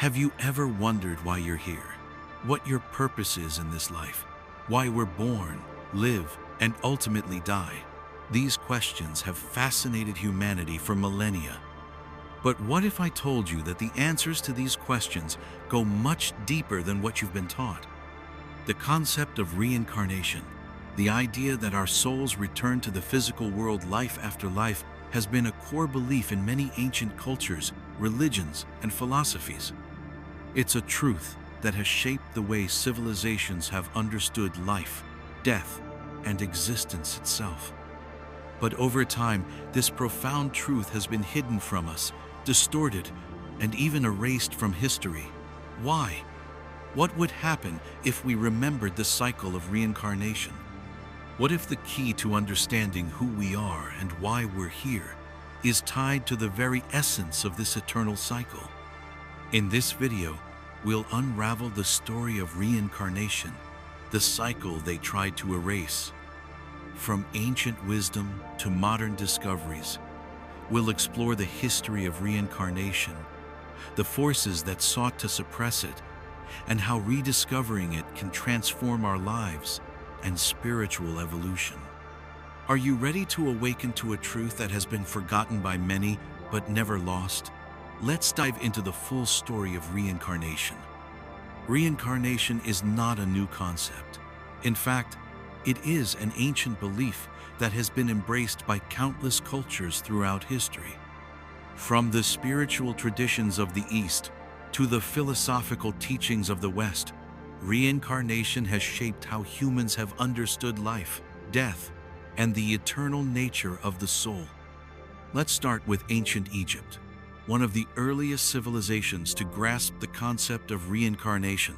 Have you ever wondered why you're here? What your purpose is in this life? Why we're born, live, and ultimately die? These questions have fascinated humanity for millennia. But what if I told you that the answers to these questions go much deeper than what you've been taught? The concept of reincarnation, the idea that our souls return to the physical world life after life, has been a core belief in many ancient cultures, religions, and philosophies. It's a truth that has shaped the way civilizations have understood life, death, and existence itself. But over time, this profound truth has been hidden from us, distorted, and even erased from history. Why? What would happen if we remembered the cycle of reincarnation? What if the key to understanding who we are and why we're here is tied to the very essence of this eternal cycle? In this video, we'll unravel the story of reincarnation, the cycle they tried to erase. From ancient wisdom to modern discoveries, we'll explore the history of reincarnation, the forces that sought to suppress it, and how rediscovering it can transform our lives and spiritual evolution. Are you ready to awaken to a truth that has been forgotten by many but never lost? Let's dive into the full story of reincarnation. Reincarnation is not a new concept. In fact, it is an ancient belief that has been embraced by countless cultures throughout history. From the spiritual traditions of the East to the philosophical teachings of the West, reincarnation has shaped how humans have understood life, death, and the eternal nature of the soul. Let's start with ancient Egypt, one of the earliest civilizations to grasp the concept of reincarnation.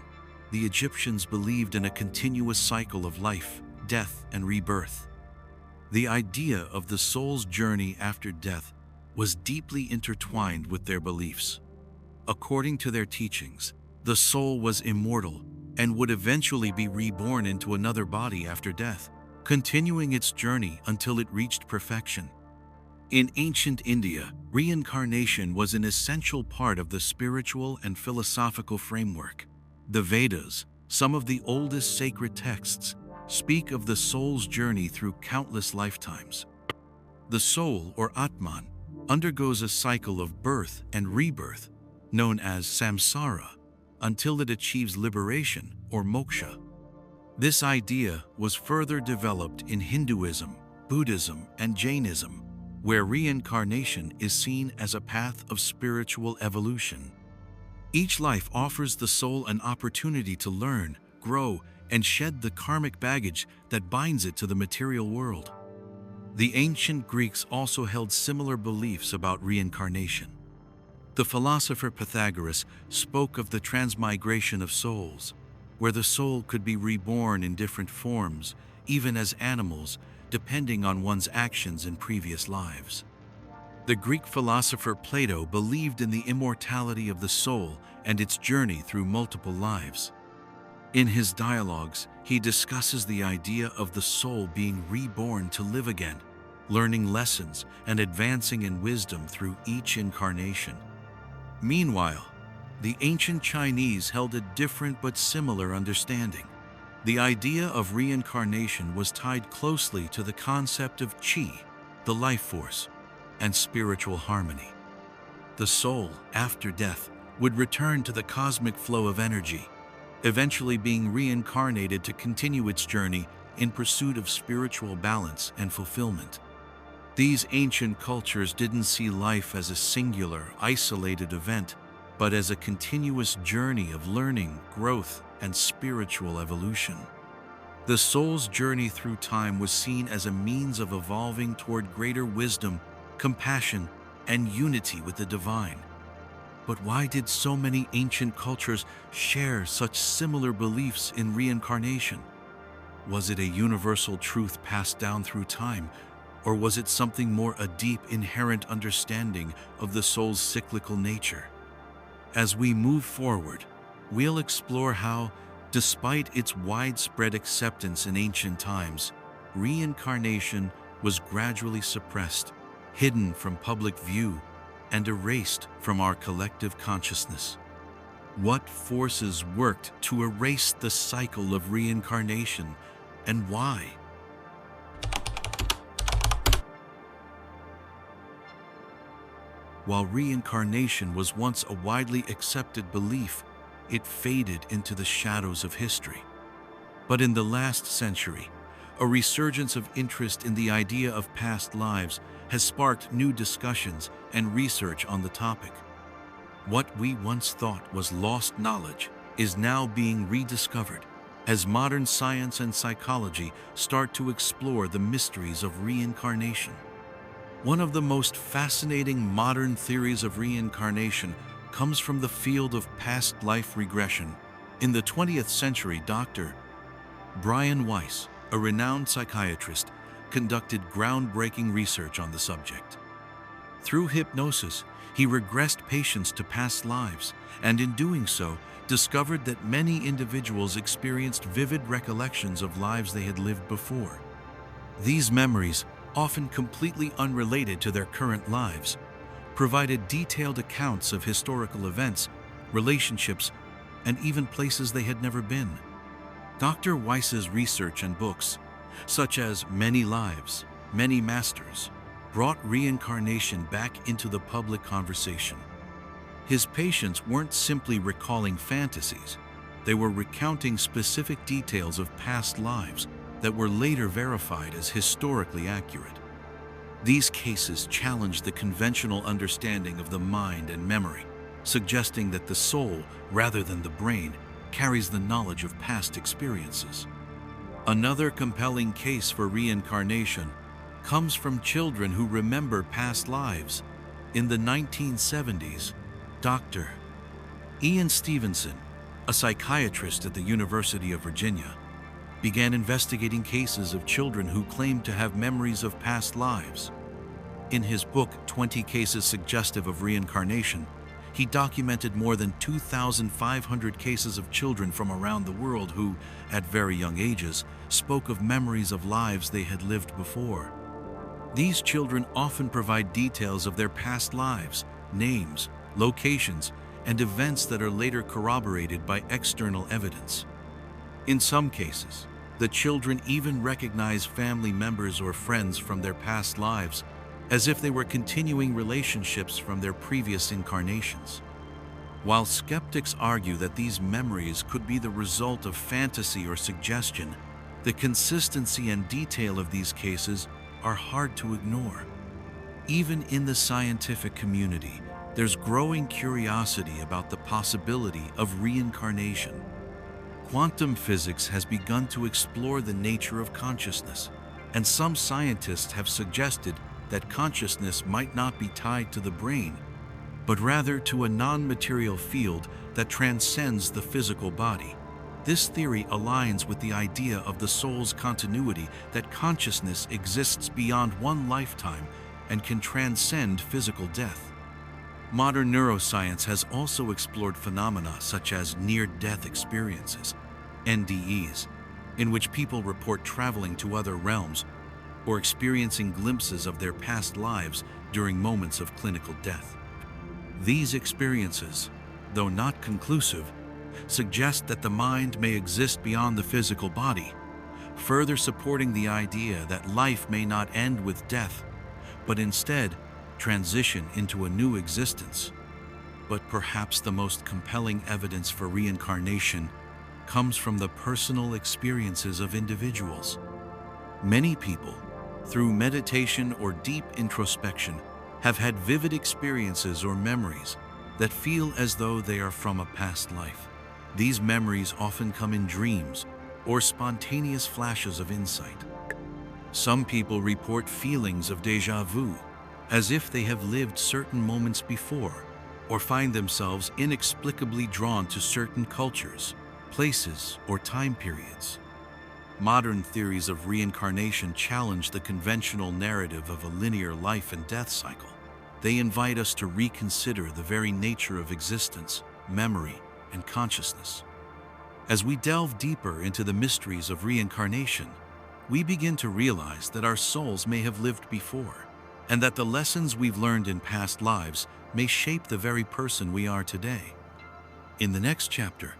The Egyptians believed in a continuous cycle of life, death, and rebirth. The idea of the soul's journey after death was deeply intertwined with their beliefs. According to their teachings, the soul was immortal and would eventually be reborn into another body after death, continuing its journey until it reached perfection. In ancient India, reincarnation was an essential part of the spiritual and philosophical framework. The Vedas, some of the oldest sacred texts, speak of the soul's journey through countless lifetimes. The soul, or Atman, undergoes a cycle of birth and rebirth, known as samsara, until it achieves liberation, or moksha. This idea was further developed in Hinduism, Buddhism, and Jainism, where reincarnation is seen as a path of spiritual evolution. Each life offers the soul an opportunity to learn, grow, and shed the karmic baggage that binds it to the material world. The ancient Greeks also held similar beliefs about reincarnation. The philosopher Pythagoras spoke of the transmigration of souls, where the soul could be reborn in different forms, even as animals, depending on one's actions in previous lives. The Greek philosopher Plato believed in the immortality of the soul and its journey through multiple lives. In his dialogues, he discusses the idea of the soul being reborn to live again, learning lessons and advancing in wisdom through each incarnation. Meanwhile, the ancient Chinese held a different but similar understanding. The idea of reincarnation was tied closely to the concept of qi, the life force, and spiritual harmony. The soul, after death, would return to the cosmic flow of energy, eventually being reincarnated to continue its journey in pursuit of spiritual balance and fulfillment. These ancient cultures didn't see life as a singular, isolated event, but as a continuous journey of learning, growth, and spiritual evolution. The soul's journey through time was seen as a means of evolving toward greater wisdom, compassion, and unity with the divine. But why did so many ancient cultures share such similar beliefs in reincarnation? Was it a universal truth passed down through time, or was it something more, a deep, inherent understanding of the soul's cyclical nature? As we move forward, we'll explore how, despite its widespread acceptance in ancient times, reincarnation was gradually suppressed, hidden from public view, and erased from our collective consciousness. What forces worked to erase the cycle of reincarnation, and why? While reincarnation was once a widely accepted belief, it faded into the shadows of history. But in the last century, a resurgence of interest in the idea of past lives has sparked new discussions and research on the topic. What we once thought was lost knowledge is now being rediscovered as modern science and psychology start to explore the mysteries of reincarnation. One of the most fascinating modern theories of reincarnation comes from the field of past life regression. In the 20th century, Dr. Brian Weiss, a renowned psychiatrist, conducted groundbreaking research on the subject. Through hypnosis, he regressed patients to past lives, and in doing so, discovered that many individuals experienced vivid recollections of lives they had lived before. These memories, often completely unrelated to their current lives, provided detailed accounts of historical events, relationships, and even places they had never been. Dr. Weiss's research and books, such as Many Lives, Many Masters, brought reincarnation back into the public conversation. His patients weren't simply recalling fantasies, they were recounting specific details of past lives that were later verified as historically accurate. These cases challenged the conventional understanding of the mind and memory, suggesting that the soul, rather than the brain, carries the knowledge of past experiences. Another compelling case for reincarnation comes from children who remember past lives. In the 1970s, Dr. Ian Stevenson, a psychiatrist at the University of Virginia, began investigating cases of children who claimed to have memories of past lives. In his book, 20 Cases Suggestive of Reincarnation, he documented more than 2,500 cases of children from around the world who, at very young ages, spoke of memories of lives they had lived before. These children often provide details of their past lives, names, locations, and events that are later corroborated by external evidence. In some cases, the children even recognize family members or friends from their past lives, as if they were continuing relationships from their previous incarnations. While skeptics argue that these memories could be the result of fantasy or suggestion, the consistency and detail of these cases are hard to ignore. Even in the scientific community, there's growing curiosity about the possibility of reincarnation. Quantum physics has begun to explore the nature of consciousness, and some scientists have suggested that consciousness might not be tied to the brain, but rather to a non-material field that transcends the physical body. This theory aligns with the idea of the soul's continuity, that consciousness exists beyond one lifetime and can transcend physical death. Modern neuroscience has also explored phenomena such as near-death experiences, NDEs, in which people report traveling to other realms or experiencing glimpses of their past lives during moments of clinical death. These experiences, though not conclusive, suggest that the mind may exist beyond the physical body, further supporting the idea that life may not end with death, but instead transition into a new existence. But perhaps the most compelling evidence for reincarnation comes from the personal experiences of individuals. Many people, through meditation or deep introspection, have had vivid experiences or memories that feel as though they are from a past life. These memories often come in dreams or spontaneous flashes of insight. Some people report feelings of déjà vu, as if they have lived certain moments before, or find themselves inexplicably drawn to certain cultures, places, or time periods. Modern theories of reincarnation challenge the conventional narrative of a linear life and death cycle. They invite us to reconsider the very nature of existence, memory, and consciousness. As we delve deeper into the mysteries of reincarnation, we begin to realize that our souls may have lived before, and that the lessons we've learned in past lives may shape the very person we are today. In the next chapter,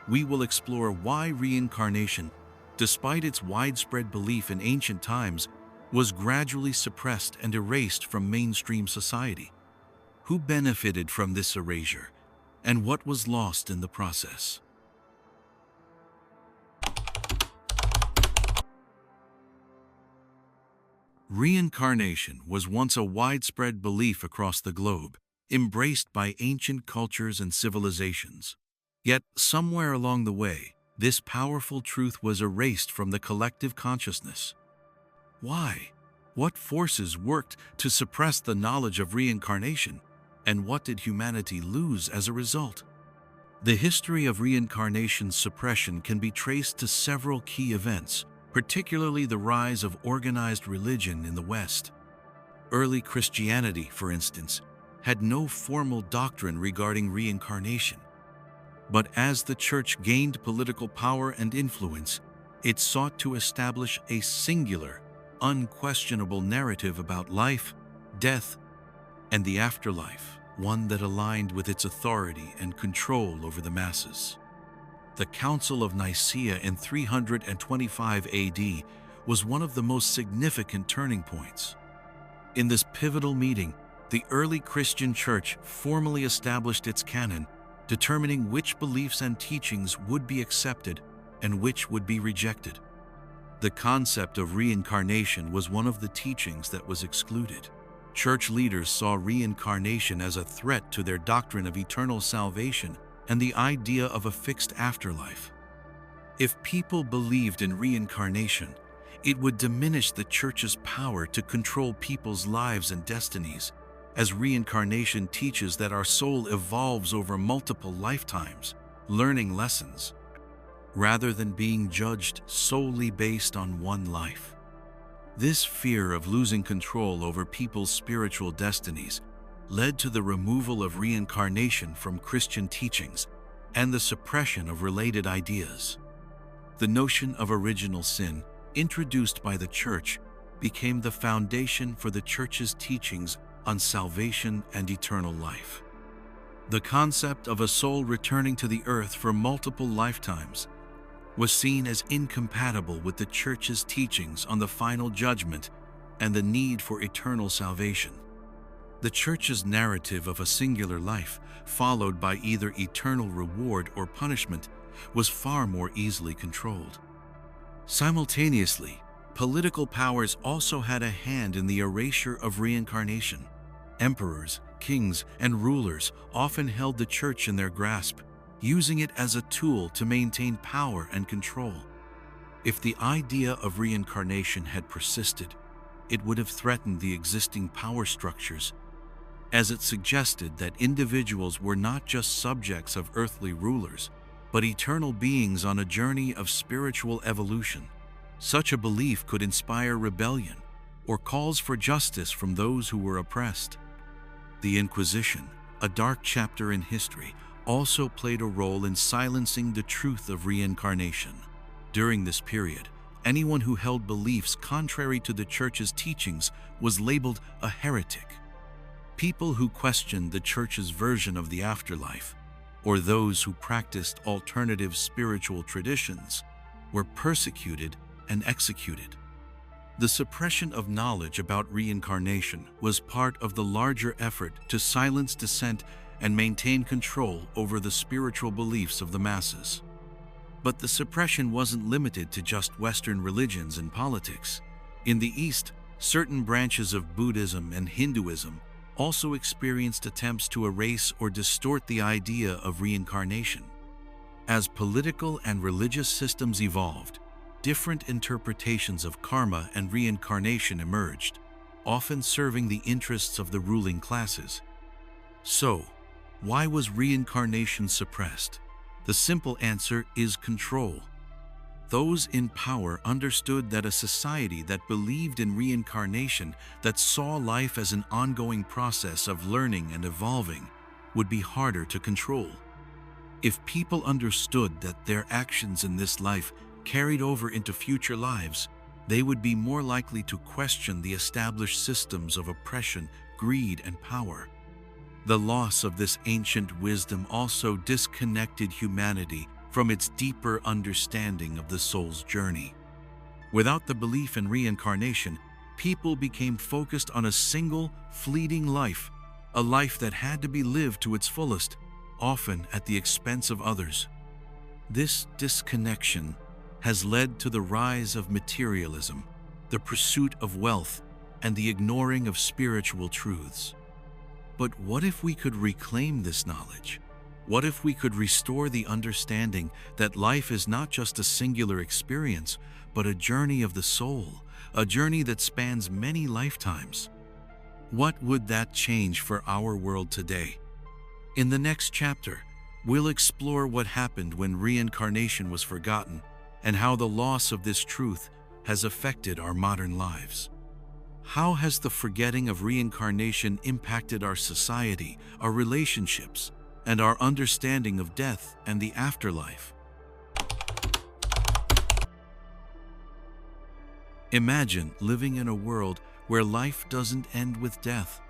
we will explore why reincarnation, despite its widespread belief in ancient times, was gradually suppressed and erased from mainstream society. Who benefited from this erasure, and what was lost in the process? Reincarnation was once a widespread belief across the globe, embraced by ancient cultures and civilizations. Yet, somewhere along the way, this powerful truth was erased from the collective consciousness. Why? What forces worked to suppress the knowledge of reincarnation, and what did humanity lose as a result? The history of reincarnation suppression can be traced to several key events, particularly the rise of organized religion in the West. Early Christianity, for instance, had no formal doctrine regarding reincarnation. But as the Church gained political power and influence, it sought to establish a singular, unquestionable narrative about life, death, and the afterlife, one that aligned with its authority and control over the masses. The Council of Nicaea in 325 AD was one of the most significant turning points. In this pivotal meeting, the early Christian Church formally established its canon, determining which beliefs and teachings would be accepted and which would be rejected. The concept of reincarnation was one of the teachings that was excluded. Church leaders saw reincarnation as a threat to their doctrine of eternal salvation and the idea of a fixed afterlife. If people believed in reincarnation, it would diminish the Church's power to control people's lives and destinies, as reincarnation teaches that our soul evolves over multiple lifetimes, learning lessons, rather than being judged solely based on one life. This fear of losing control over people's spiritual destinies led to the removal of reincarnation from Christian teachings and the suppression of related ideas. The notion of original sin, introduced by the Church, became the foundation for the Church's teachings on salvation and eternal life. The concept of a soul returning to the earth for multiple lifetimes was seen as incompatible with the Church's teachings on the final judgment and the need for eternal salvation. The Church's narrative of a singular life, followed by either eternal reward or punishment, was far more easily controlled. Simultaneously, political powers also had a hand in the erasure of reincarnation. Emperors, kings, and rulers often held the Church in their grasp, using it as a tool to maintain power and control. If the idea of reincarnation had persisted, it would have threatened the existing power structures, as it suggested that individuals were not just subjects of earthly rulers, but eternal beings on a journey of spiritual evolution. Such a belief could inspire rebellion or calls for justice from those who were oppressed. The Inquisition, a dark chapter in history, also played a role in silencing the truth of reincarnation. During this period, anyone who held beliefs contrary to the Church's teachings was labeled a heretic. People who questioned the Church's version of the afterlife, or those who practiced alternative spiritual traditions, were persecuted and executed. The suppression of knowledge about reincarnation was part of the larger effort to silence dissent and maintain control over the spiritual beliefs of the masses. But the suppression wasn't limited to just Western religions and politics. In the East, certain branches of Buddhism and Hinduism also experienced attempts to erase or distort the idea of reincarnation. As political and religious systems evolved, different interpretations of karma and reincarnation emerged, often serving the interests of the ruling classes. So, why was reincarnation suppressed? The simple answer is control. Those in power understood that a society that believed in reincarnation, that saw life as an ongoing process of learning and evolving, would be harder to control. If people understood that their actions in this life carried over into future lives, they would be more likely to question the established systems of oppression, greed, and power. The loss of this ancient wisdom also disconnected humanity from its deeper understanding of the soul's journey. Without the belief in reincarnation, people became focused on a single, fleeting life, a life that had to be lived to its fullest, often at the expense of others. This disconnection has led to the rise of materialism, the pursuit of wealth, and the ignoring of spiritual truths. But what if we could reclaim this knowledge? What if we could restore the understanding that life is not just a singular experience, but a journey of the soul, a journey that spans many lifetimes? What would that change for our world today? In the next chapter, we'll explore what happened when reincarnation was forgotten and how the loss of this truth has affected our modern lives. How has the forgetting of reincarnation impacted our society, our relationships, and our understanding of death and the afterlife? Imagine living in a world where life doesn't end with death,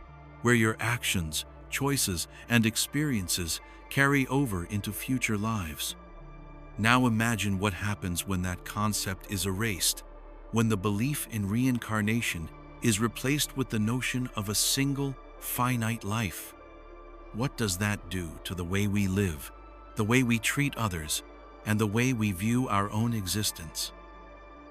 where your actions, choices, and experiences carry over into future lives. Now imagine what happens when that concept is erased, when the belief in reincarnation is replaced with the notion of a single, finite life. What does that do to the way we live, the way we treat others, and the way we view our own existence?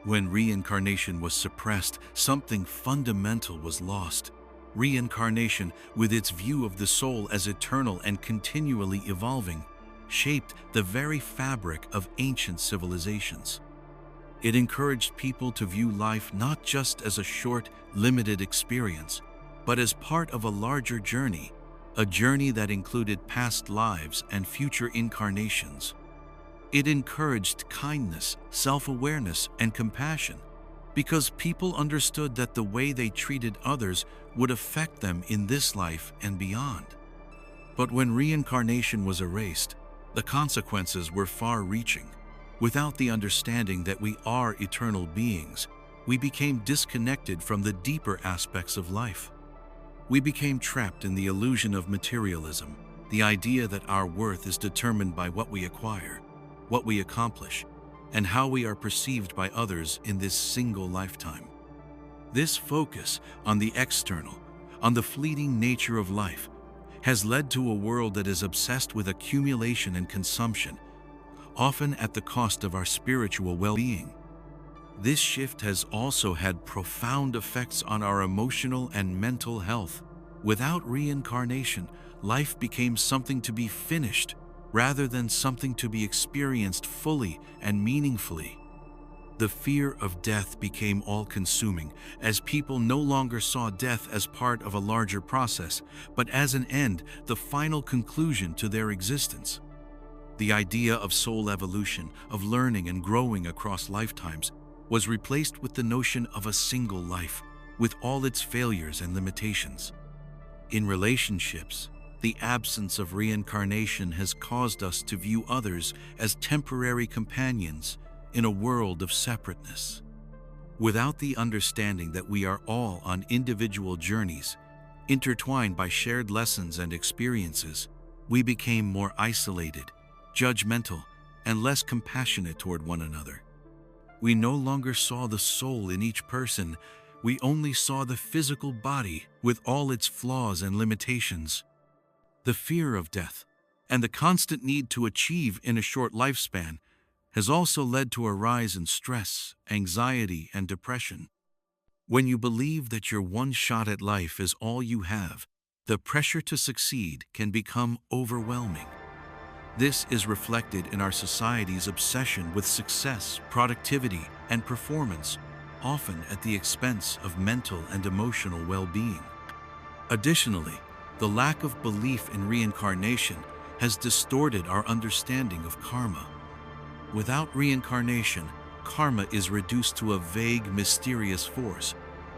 When reincarnation was suppressed, something fundamental was lost. Reincarnation, with its view of the soul as eternal and continually evolving, shaped the very fabric of ancient civilizations. It encouraged people to view life not just as a short, limited experience, but as part of a larger journey, a journey that included past lives and future incarnations. It encouraged kindness, self-awareness, and compassion, because people understood that the way they treated others would affect them in this life and beyond. But when reincarnation was erased, the consequences were far-reaching. Without the understanding that we are eternal beings, we became disconnected from the deeper aspects of life. We became trapped in the illusion of materialism, the idea that our worth is determined by what we acquire, what we accomplish, and how we are perceived by others in this single lifetime. This focus on the external, on the fleeting nature of life, has led to a world that is obsessed with accumulation and consumption, often at the cost of our spiritual well-being. This shift has also had profound effects on our emotional and mental health. Without reincarnation, life became something to be finished, rather than something to be experienced fully and meaningfully. The fear of death became all-consuming, as people no longer saw death as part of a larger process, but as an end, the final conclusion to their existence. The idea of soul evolution, of learning and growing across lifetimes, was replaced with the notion of a single life, with all its failures and limitations. In relationships, the absence of reincarnation has caused us to view others as temporary companions in a world of separateness. Without the understanding that we are all on individual journeys, intertwined by shared lessons and experiences, we became more isolated, judgmental, and less compassionate toward one another. We no longer saw the soul in each person, we only saw the physical body with all its flaws and limitations. The fear of death and the constant need to achieve in a short lifespan has also led to a rise in stress, anxiety, and depression. When you believe that your one shot at life is all you have, the pressure to succeed can become overwhelming. This is reflected in our society's obsession with success, productivity, and performance, often at the expense of mental and emotional well-being. Additionally, the lack of belief in reincarnation has distorted our understanding of karma. Without reincarnation, karma is reduced to a vague, mysterious force,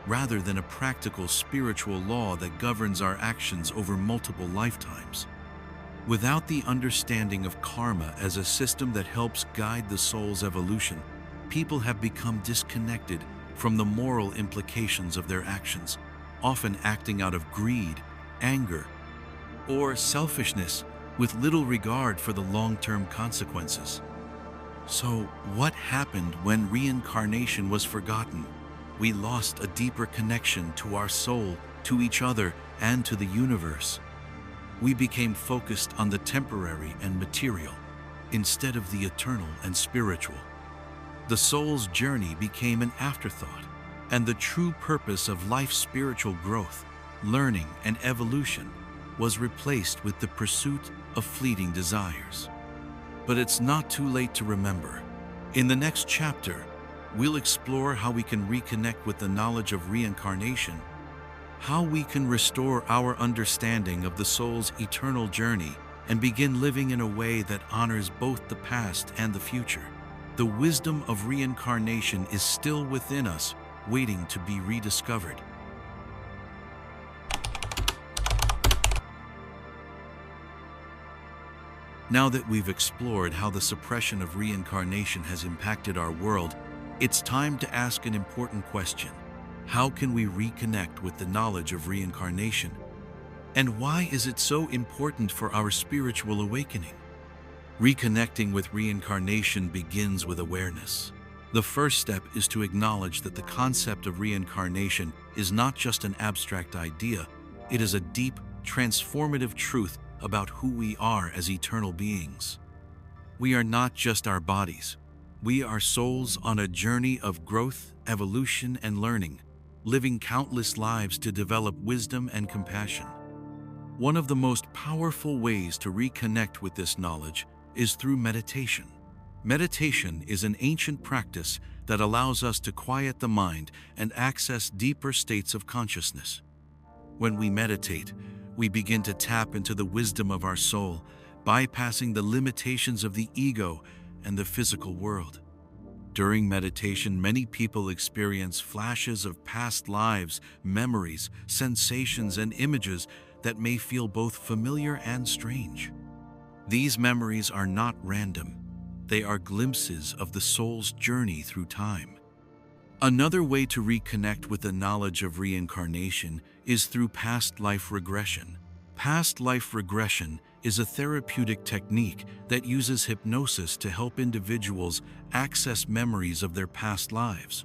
rather than a practical spiritual law that governs our actions over multiple lifetimes. Without the understanding of karma as a system that helps guide the soul's evolution, people have become disconnected from the moral implications of their actions, often acting out of greed, anger, or selfishness with little regard for the long-term consequences. So, what happened when reincarnation was forgotten? We lost a deeper connection to our soul, to each other, and to the universe. We became focused on the temporary and material, instead of the eternal and spiritual. The soul's journey became an afterthought, and the true purpose of life's spiritual growth, learning, and evolution was replaced with the pursuit of fleeting desires. But it's not too late to remember. In the next chapter, we'll explore how we can reconnect with the knowledge of reincarnation, how we can restore our understanding of the soul's eternal journey, and begin living in a way that honors both the past and the future. The wisdom of reincarnation is still within us, waiting to be rediscovered. Now that we've explored how the suppression of reincarnation has impacted our world, it's time to ask an important question. How can we reconnect with the knowledge of reincarnation? And why is it so important for our spiritual awakening? Reconnecting with reincarnation begins with awareness. The first step is to acknowledge that the concept of reincarnation is not just an abstract idea, it is a deep, transformative truth about who we are as eternal beings. We are not just our bodies. We are souls on a journey of growth, evolution, and learning, living countless lives to develop wisdom and compassion. One of the most powerful ways to reconnect with this knowledge is through meditation. Meditation is an ancient practice that allows us to quiet the mind and access deeper states of consciousness. When we meditate, we begin to tap into the wisdom of our soul, bypassing the limitations of the ego and the physical world. During meditation, many people experience flashes of past lives, memories, sensations, and images that may feel both familiar and strange. These memories are not random. They are glimpses of the soul's journey through time. Another way to reconnect with the knowledge of reincarnation is through past life regression. Past life regression is a therapeutic technique that uses hypnosis to help individuals access memories of their past lives.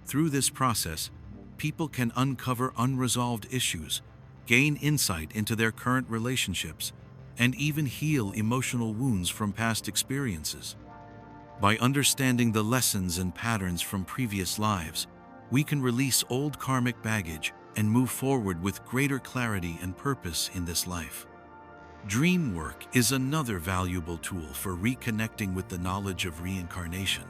Through this process, people can uncover unresolved issues, gain insight into their current relationships, and even heal emotional wounds from past experiences. By understanding the lessons and patterns from previous lives, we can release old karmic baggage and move forward with greater clarity and purpose in this life. Dream work is another valuable tool for reconnecting with the knowledge of reincarnation.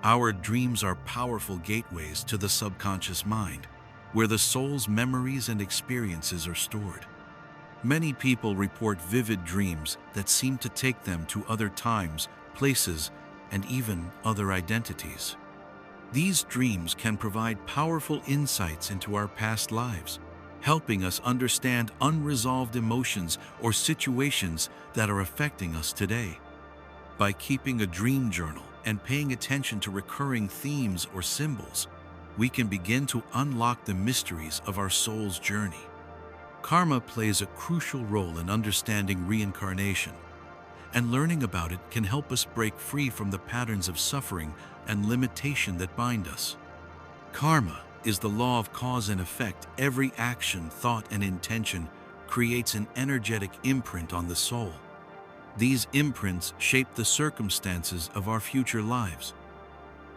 Our dreams are powerful gateways to the subconscious mind, where the soul's memories and experiences are stored. Many people report vivid dreams that seem to take them to other times, places, and even other identities. These dreams can provide powerful insights into our past lives, helping us understand unresolved emotions or situations that are affecting us today. By keeping a dream journal and paying attention to recurring themes or symbols, we can begin to unlock the mysteries of our soul's journey. Karma plays a crucial role in understanding reincarnation, and learning about it can help us break free from the patterns of suffering and limitation that bind us. Karma is the law of cause and effect. Every action, thought, and intention creates an energetic imprint on the soul. These imprints shape the circumstances of our future lives.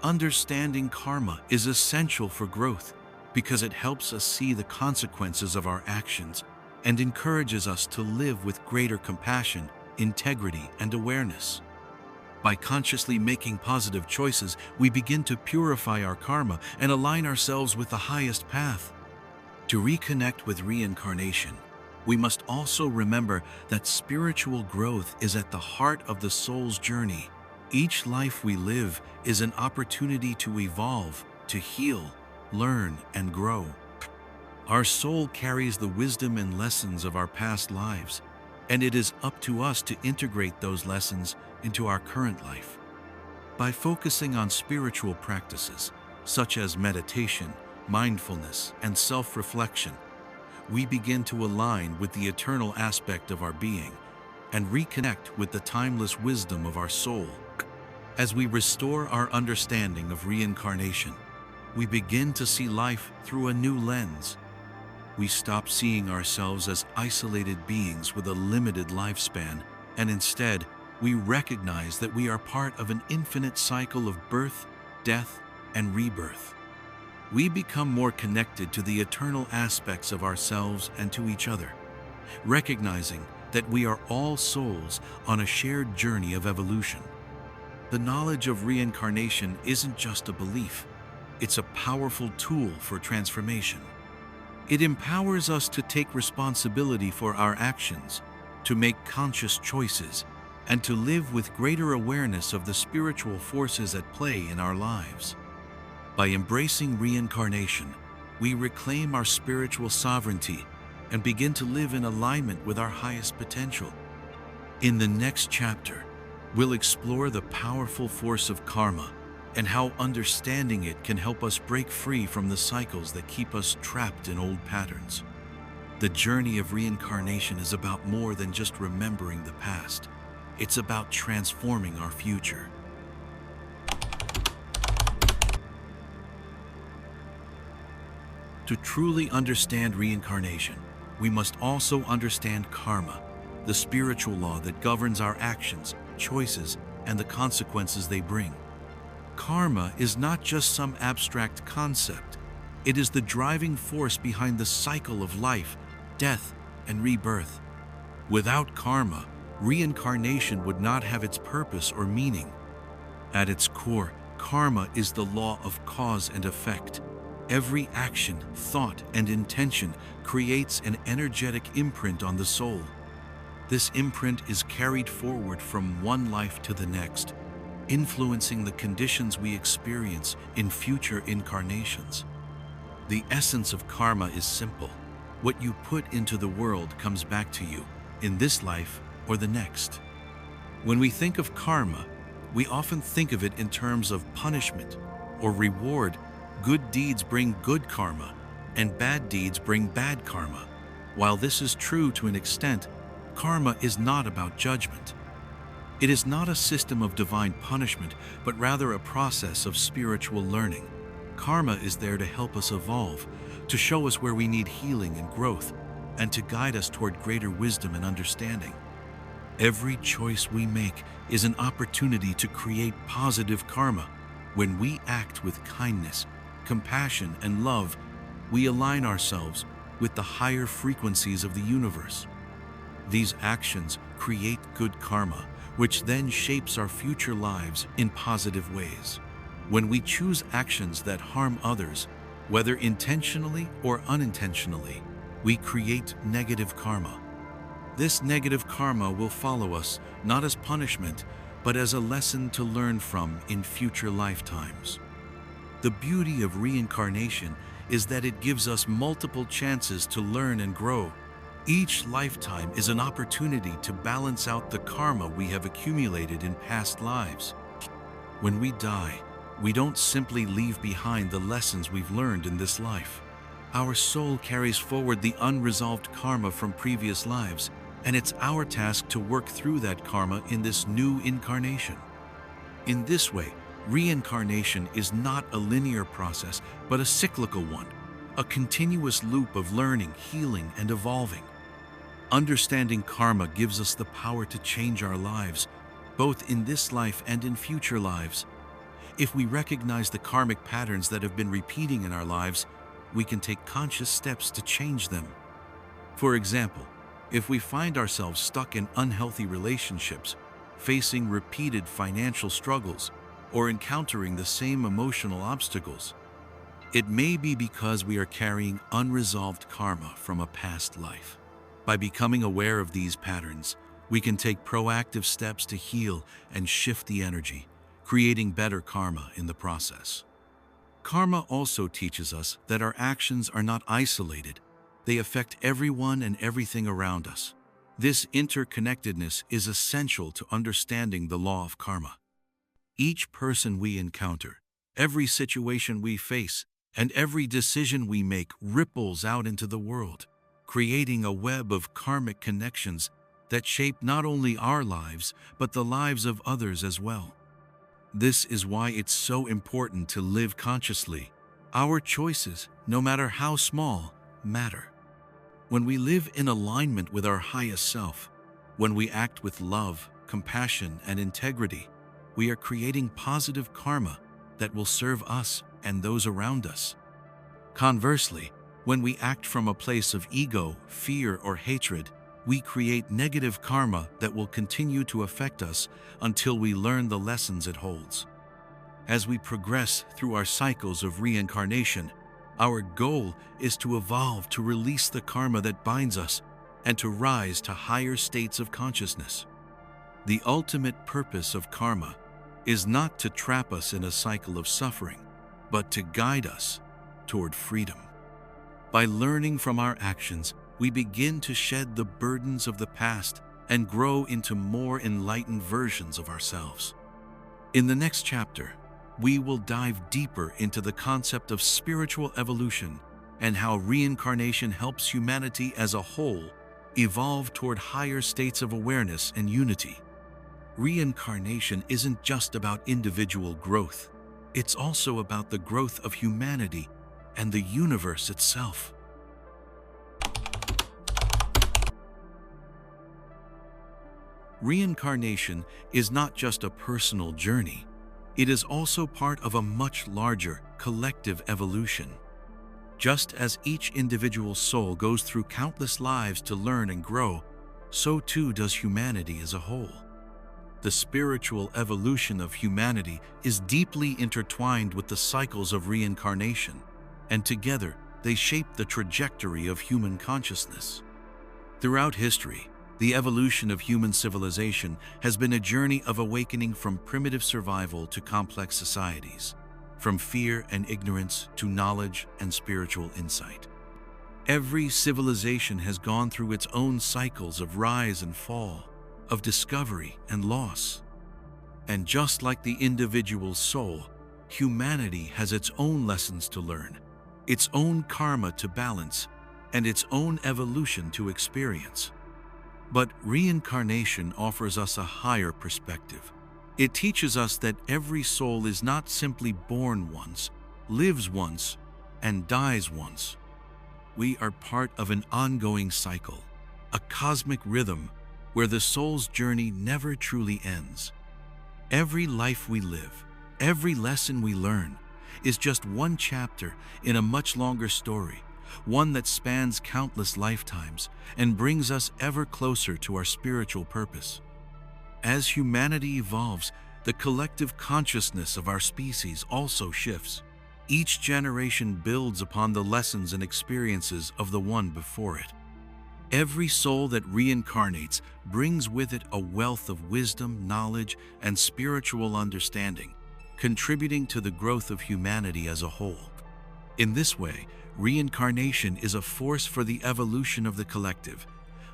Understanding karma is essential for growth because it helps us see the consequences of our actions and encourages us to live with greater compassion, integrity, and awareness. By consciously making positive choices, we begin to purify our karma and align ourselves with the highest path. To reconnect with reincarnation, we must also remember that spiritual growth is at the heart of the soul's journey. Each life we live is an opportunity to evolve, to heal, learn, and grow. Our soul carries the wisdom and lessons of our past lives, and it is up to us to integrate those lessons into our current life. By focusing on spiritual practices, such as meditation, mindfulness, and self-reflection, we begin to align with the eternal aspect of our being and reconnect with the timeless wisdom of our soul. As we restore our understanding of reincarnation, we begin to see life through a new lens. We stop seeing ourselves as isolated beings with a limited lifespan, and instead, we recognize that we are part of an infinite cycle of birth, death, and rebirth. We become more connected to the eternal aspects of ourselves and to each other, recognizing that we are all souls on a shared journey of evolution. The knowledge of reincarnation isn't just a belief, it's a powerful tool for transformation. It empowers us to take responsibility for our actions, to make conscious choices, and to live with greater awareness of the spiritual forces at play in our lives. By embracing reincarnation, we reclaim our spiritual sovereignty and begin to live in alignment with our highest potential. In the next chapter, we'll explore the powerful force of karma and how understanding it can help us break free from the cycles that keep us trapped in old patterns. The journey of reincarnation is about more than just remembering the past. It's about transforming our future. To truly understand reincarnation, we must also understand karma, the spiritual law that governs our actions, choices, and the consequences they bring. Karma is not just some abstract concept. It is the driving force behind the cycle of life, death, and rebirth. Without karma, reincarnation would not have its purpose or meaning. At its core, karma is the law of cause and effect. Every action, thought, and intention creates an energetic imprint on the soul. This imprint is carried forward from one life to the next, influencing the conditions we experience in future incarnations. The essence of karma is simple. What you put into the world comes back to you, in this life or the next. When we think of karma, we often think of it in terms of punishment or reward. Good deeds bring good karma, and bad deeds bring bad karma. While this is true to an extent, karma is not about judgment. It is not a system of divine punishment, but rather a process of spiritual learning. Karma is there to help us evolve, to show us where we need healing and growth, and to guide us toward greater wisdom and understanding. Every choice we make is an opportunity to create positive karma. When we act with kindness, compassion, and love, we align ourselves with the higher frequencies of the universe. These actions create good karma, which then shapes our future lives in positive ways. When we choose actions that harm others, whether intentionally or unintentionally, we create negative karma. This negative karma will follow us not as punishment, but as a lesson to learn from in future lifetimes. The beauty of reincarnation is that it gives us multiple chances to learn and grow. Each lifetime is an opportunity to balance out the karma we have accumulated in past lives. When we die, we don't simply leave behind the lessons we've learned in this life. Our soul carries forward the unresolved karma from previous lives, and it's our task to work through that karma in this new incarnation. In this way, reincarnation is not a linear process, but a cyclical one, a continuous loop of learning, healing, and evolving. Understanding karma gives us the power to change our lives, both in this life and in future lives. If we recognize the karmic patterns that have been repeating in our lives, we can take conscious steps to change them. For example, if we find ourselves stuck in unhealthy relationships, facing repeated financial struggles, or encountering the same emotional obstacles, it may be because we are carrying unresolved karma from a past life. By becoming aware of these patterns, we can take proactive steps to heal and shift the energy, creating better karma in the process. Karma also teaches us that our actions are not isolated. They affect everyone and everything around us. This interconnectedness is essential to understanding the law of karma. Each person we encounter, every situation we face, and every decision we make ripples out into the world. creating a web of karmic connections that shape not only our lives, but the lives of others as well. This is why it's so important to live consciously. Our choices, no matter how small, matter. When we live in alignment with our highest self, when we act with love, compassion, and integrity, we are creating positive karma that will serve us and those around us. Conversely, when we act from a place of ego, fear, or hatred, we create negative karma that will continue to affect us until we learn the lessons it holds. As we progress through our cycles of reincarnation, our goal is to evolve to release the karma that binds us and to rise to higher states of consciousness. The ultimate purpose of karma is not to trap us in a cycle of suffering, but to guide us toward freedom. By learning from our actions, we begin to shed the burdens of the past and grow into more enlightened versions of ourselves. In the next chapter, we will dive deeper into the concept of spiritual evolution and how reincarnation helps humanity as a whole evolve toward higher states of awareness and unity. Reincarnation isn't just about individual growth. It's also about the growth of humanity and the universe itself. Reincarnation is not just a personal journey. It is also part of a much larger, collective evolution. Just as each individual soul goes through countless lives to learn and grow, so too does humanity as a whole. The spiritual evolution of humanity is deeply intertwined with the cycles of reincarnation, and together they shape the trajectory of human consciousness. Throughout history, the evolution of human civilization has been a journey of awakening from primitive survival to complex societies, from fear and ignorance to knowledge and spiritual insight. Every civilization has gone through its own cycles of rise and fall, of discovery and loss. And just like the individual soul, humanity has its own lessons to learn, its own karma to balance, and its own evolution to experience. But reincarnation offers us a higher perspective. It teaches us that every soul is not simply born once, lives once, and dies once. We are part of an ongoing cycle, a cosmic rhythm where the soul's journey never truly ends. Every life we live, every lesson we learn, is just one chapter in a much longer story, one that spans countless lifetimes and brings us ever closer to our spiritual purpose. As humanity evolves, the collective consciousness of our species also shifts. Each generation builds upon the lessons and experiences of the one before it. Every soul that reincarnates brings with it a wealth of wisdom, knowledge, and spiritual understanding, contributing to the growth of humanity as a whole. In this way, reincarnation is a force for the evolution of the collective.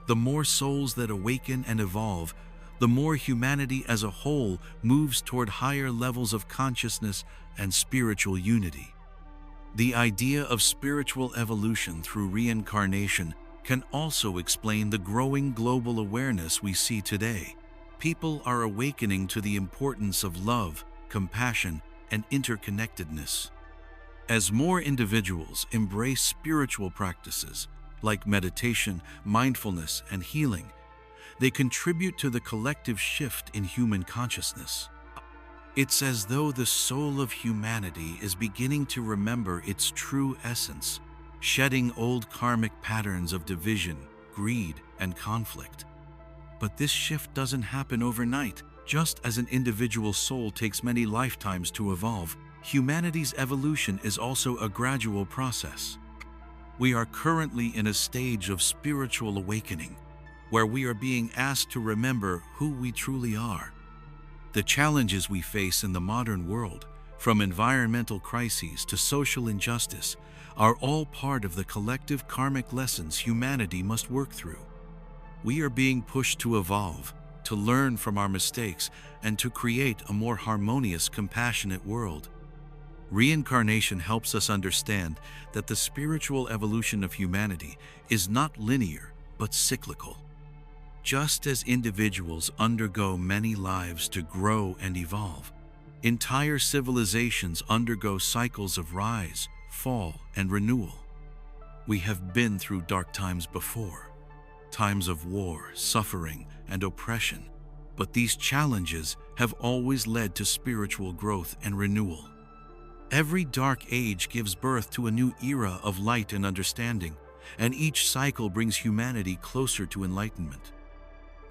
The more souls that awaken and evolve, the more humanity as a whole moves toward higher levels of consciousness and spiritual unity. The idea of spiritual evolution through reincarnation can also explain the growing global awareness we see today. People are awakening to the importance of love, compassion, and interconnectedness. As more individuals embrace spiritual practices like meditation, mindfulness, and healing, they contribute to the collective shift in human consciousness. It's as though the soul of humanity is beginning to remember its true essence, shedding old karmic patterns of division, greed, and conflict. But this shift doesn't happen overnight. Just as an individual soul takes many lifetimes to evolve, humanity's evolution is also a gradual process. We are currently in a stage of spiritual awakening, where we are being asked to remember who we truly are. The challenges we face in the modern world, from environmental crises to social injustice, are all part of the collective karmic lessons humanity must work through. We are being pushed to evolve, to learn from our mistakes, and to create a more harmonious, compassionate world. Reincarnation helps us understand that the spiritual evolution of humanity is not linear but cyclical. Just as individuals undergo many lives to grow and evolve, entire civilizations undergo cycles of rise, fall, and renewal. We have been through dark times before, times of war, suffering, and oppression, but these challenges have always led to spiritual growth and renewal. Every dark age gives birth to a new era of light and understanding, and each cycle brings humanity closer to enlightenment.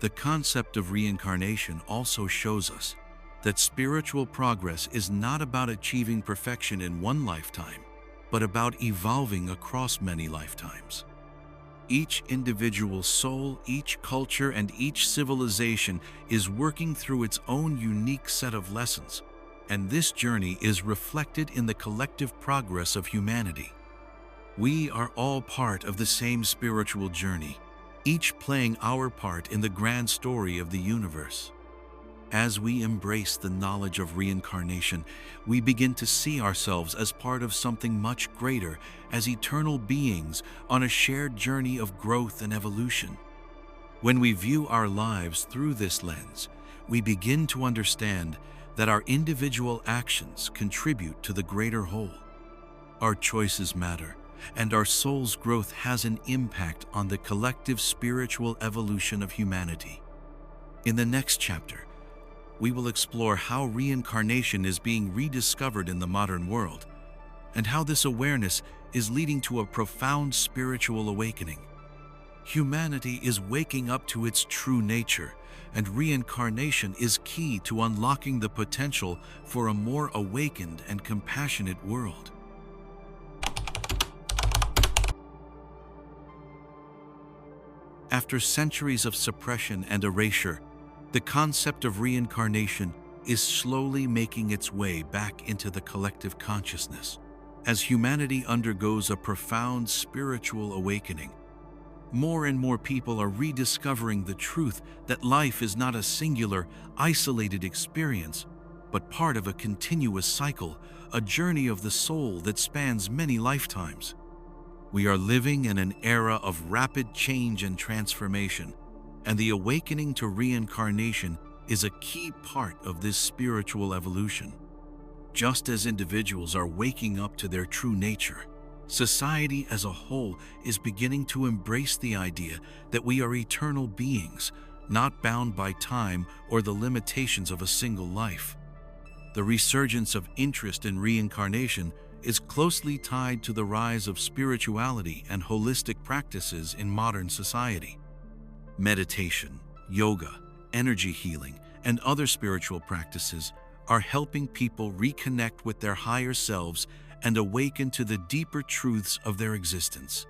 The concept of reincarnation also shows us that spiritual progress is not about achieving perfection in one lifetime, but about evolving across many lifetimes. Each individual soul, each culture, and each civilization is working through its own unique set of lessons, and this journey is reflected in the collective progress of humanity. We are all part of the same spiritual journey, each playing our part in the grand story of the universe. As we embrace the knowledge of reincarnation, we begin to see ourselves as part of something much greater, as eternal beings on a shared journey of growth and evolution. When we view our lives through this lens, we begin to understand that our individual actions contribute to the greater whole. Our choices matter, and our soul's growth has an impact on the collective spiritual evolution of humanity. In the next chapter, we will explore how reincarnation is being rediscovered in the modern world, and how this awareness is leading to a profound spiritual awakening. Humanity is waking up to its true nature, and reincarnation is key to unlocking the potential for a more awakened and compassionate world. After centuries of suppression and erasure, the concept of reincarnation is slowly making its way back into the collective consciousness. As humanity undergoes a profound spiritual awakening, more and more people are rediscovering the truth that life is not a singular, isolated experience, but part of a continuous cycle, a journey of the soul that spans many lifetimes. We are living in an era of rapid change and transformation, and the awakening to reincarnation is a key part of this spiritual evolution. Just as individuals are waking up to their true nature, society as a whole is beginning to embrace the idea that we are eternal beings, not bound by time or the limitations of a single life. The resurgence of interest in reincarnation is closely tied to the rise of spirituality and holistic practices in modern society. Meditation, yoga, energy healing, and other spiritual practices are helping people reconnect with their higher selves and awaken to the deeper truths of their existence.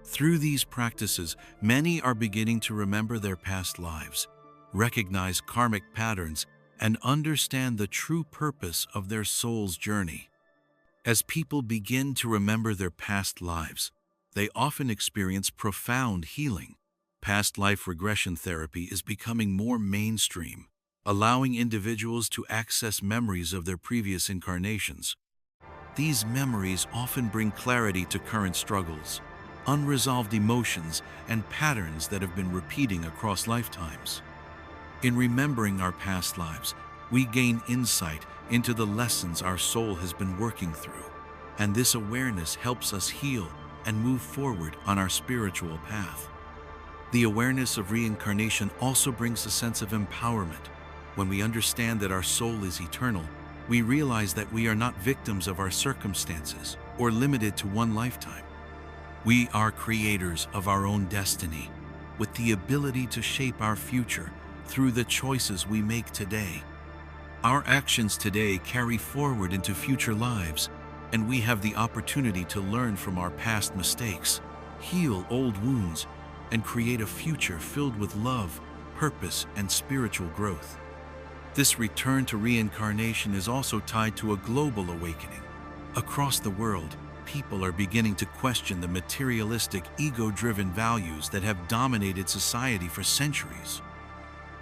Through these practices, many are beginning to remember their past lives, recognize karmic patterns, and understand the true purpose of their soul's journey. As people begin to remember their past lives, they often experience profound healing. Past life regression therapy is becoming more mainstream, allowing individuals to access memories of their previous incarnations. These memories often bring clarity to current struggles, unresolved emotions, and patterns that have been repeating across lifetimes. In remembering our past lives, we gain insight into the lessons our soul has been working through, and this awareness helps us heal and move forward on our spiritual path. The awareness of reincarnation also brings a sense of empowerment. When we understand that our soul is eternal, we realize that we are not victims of our circumstances or limited to one lifetime. We are creators of our own destiny, with the ability to shape our future through the choices we make today. Our actions today carry forward into future lives, and we have the opportunity to learn from our past mistakes, heal old wounds, and create a future filled with love, purpose, and spiritual growth. This return to reincarnation is also tied to a global awakening. Across the world, people are beginning to question the materialistic, ego-driven values that have dominated society for centuries.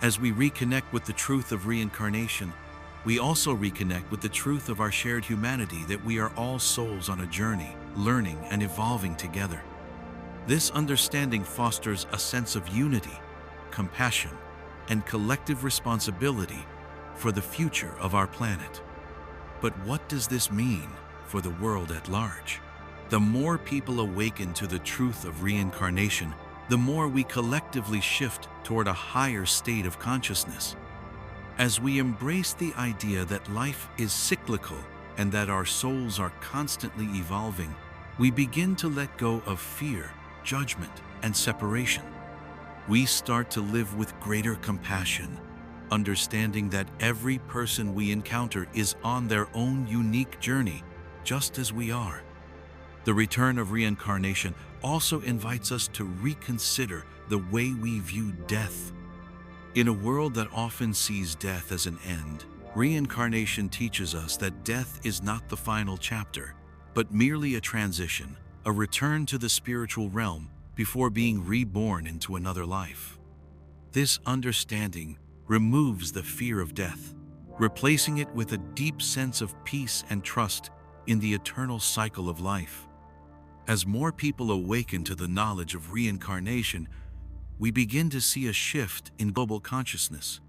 As we reconnect with the truth of reincarnation, We also reconnect with the truth of our shared humanity, that we are all souls on a journey, learning and evolving together. This understanding fosters a sense of unity, compassion, and collective responsibility for the future of our planet. But what does this mean for the world at large? The more people awaken to the truth of reincarnation, the more we collectively shift toward a higher state of consciousness. As we embrace the idea that life is cyclical and that our souls are constantly evolving, we begin to let go of fear, judgment, and separation. We start to live with greater compassion, understanding that every person we encounter is on their own unique journey, just as we are. The return of reincarnation also invites us to reconsider the way we view death. In a world that often sees death as an end, reincarnation teaches us that death is not the final chapter, but merely a transition, a return to the spiritual realm before being reborn into another life. This understanding removes the fear of death, replacing it with a deep sense of peace and trust in the eternal cycle of life. As more people awaken to the knowledge of reincarnation, we begin to see a shift in global consciousness.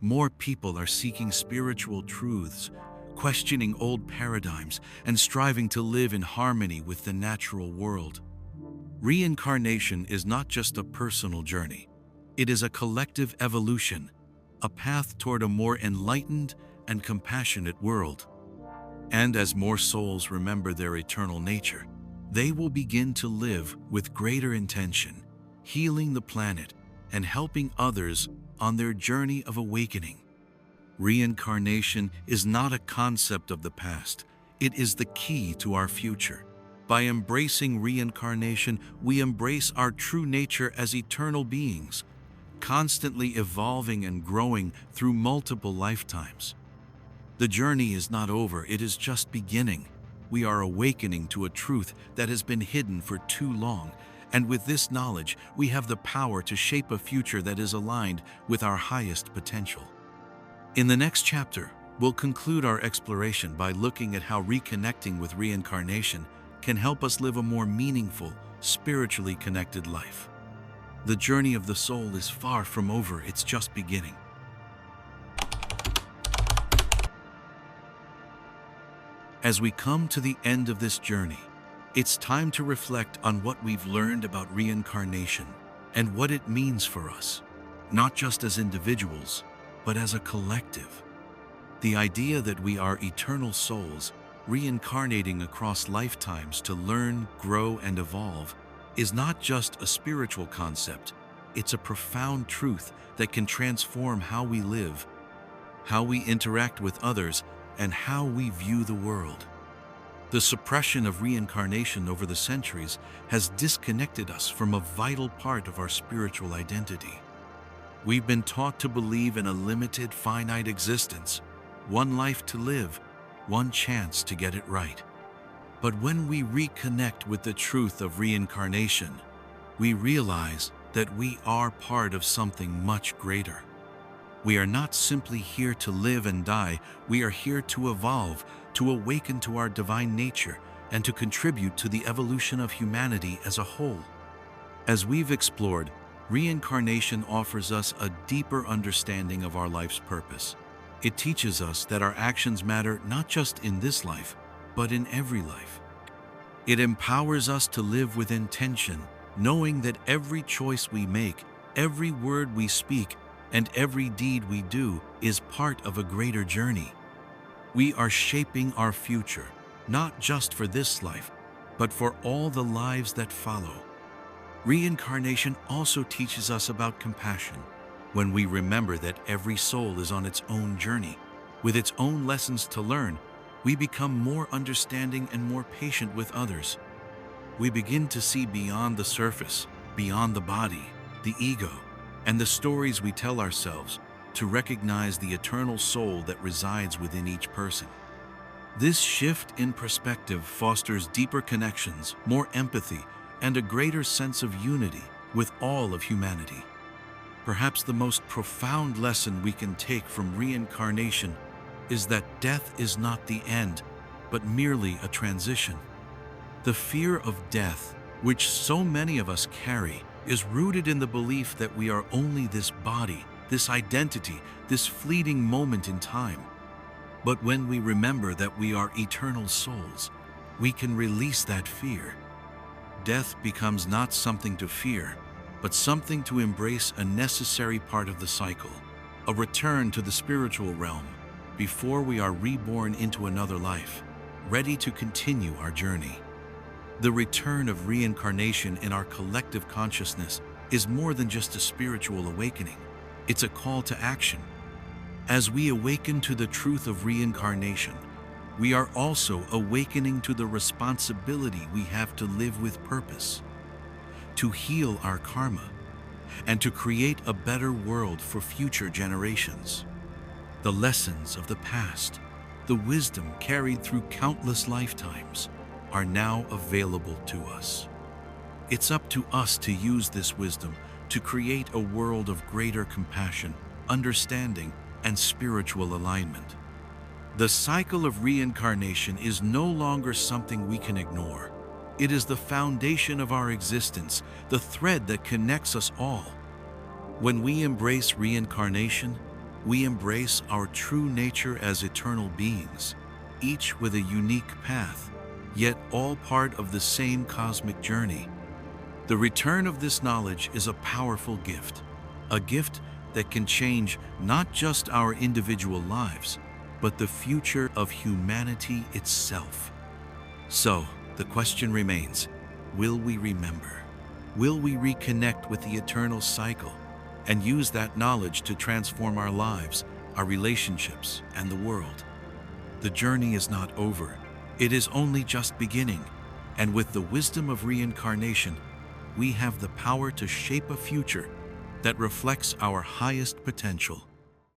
More people are seeking spiritual truths, questioning old paradigms, and striving to live in harmony with the natural world. Reincarnation is not just a personal journey. It is a collective evolution, a path toward a more enlightened and compassionate world. And as more souls remember their eternal nature, they will begin to live with greater intention, healing the planet and helping others on their journey of awakening. Reincarnation is not a concept of the past, it is the key to our future. By embracing reincarnation, we embrace our true nature as eternal beings, constantly evolving and growing through multiple lifetimes. The journey is not over, it is just beginning. We are awakening to a truth that has been hidden for too long, and with this knowledge, we have the power to shape a future that is aligned with our highest potential. In the next chapter, we'll conclude our exploration by looking at how reconnecting with reincarnation can help us live a more meaningful, spiritually connected life. The journey of the soul is far from over, it's just beginning. As we come to the end of this journey, it's time to reflect on what we've learned about reincarnation and what it means for us, not just as individuals, but as a collective. The idea that we are eternal souls, reincarnating across lifetimes to learn, grow, and evolve, is not just a spiritual concept, it's a profound truth that can transform how we live, how we interact with others, and how we view the world. The suppression of reincarnation over the centuries has disconnected us from a vital part of our spiritual identity. We've been taught to believe in a limited, finite existence, one life to live, one chance to get it right. But when we reconnect with the truth of reincarnation, we realize that we are part of something much greater. We are not simply here to live and die, we are here to evolve, to awaken to our divine nature, and to contribute to the evolution of humanity as a whole. As we've explored, reincarnation offers us a deeper understanding of our life's purpose. It teaches us that our actions matter not just in this life, but in every life. It empowers us to live with intention, knowing that every choice we make, every word we speak, and every deed we do is part of a greater journey. We are shaping our future, not just for this life, but for all the lives that follow. Reincarnation also teaches us about compassion. When we remember that every soul is on its own journey, with its own lessons to learn, we become more understanding and more patient with others. We begin to see beyond the surface, beyond the body, the ego, and the stories we tell ourselves, to recognize the eternal soul that resides within each person. This shift in perspective fosters deeper connections, more empathy, and a greater sense of unity with all of humanity. Perhaps the most profound lesson we can take from reincarnation is that death is not the end, but merely a transition. The fear of death, which so many of us carry, is rooted in the belief that we are only this body, this identity, this fleeting moment in time. But when we remember that we are eternal souls, we can release that fear. Death becomes not something to fear, but something to embrace, a necessary part of the cycle, a return to the spiritual realm before we are reborn into another life, ready to continue our journey. The return of reincarnation in our collective consciousness is more than just a spiritual awakening. It's a call to action. As we awaken to the truth of reincarnation, we are also awakening to the responsibility we have to live with purpose, to heal our karma, and to create a better world for future generations. The lessons of the past, the wisdom carried through countless lifetimes, are now available to us. It's up to us to use this wisdom to create a world of greater compassion, understanding, and spiritual alignment. The cycle of reincarnation is no longer something we can ignore. It is the foundation of our existence, the thread that connects us all. When we embrace reincarnation, we embrace our true nature as eternal beings, each with a unique path, yet all part of the same cosmic journey. The return of this knowledge is a powerful gift, a gift that can change not just our individual lives, but the future of humanity itself. So, the question remains, will we remember? Will we reconnect with the eternal cycle and use that knowledge to transform our lives, our relationships, and the world? The journey is not over. It is only just beginning, and with the wisdom of reincarnation, we have the power to shape a future that reflects our highest potential.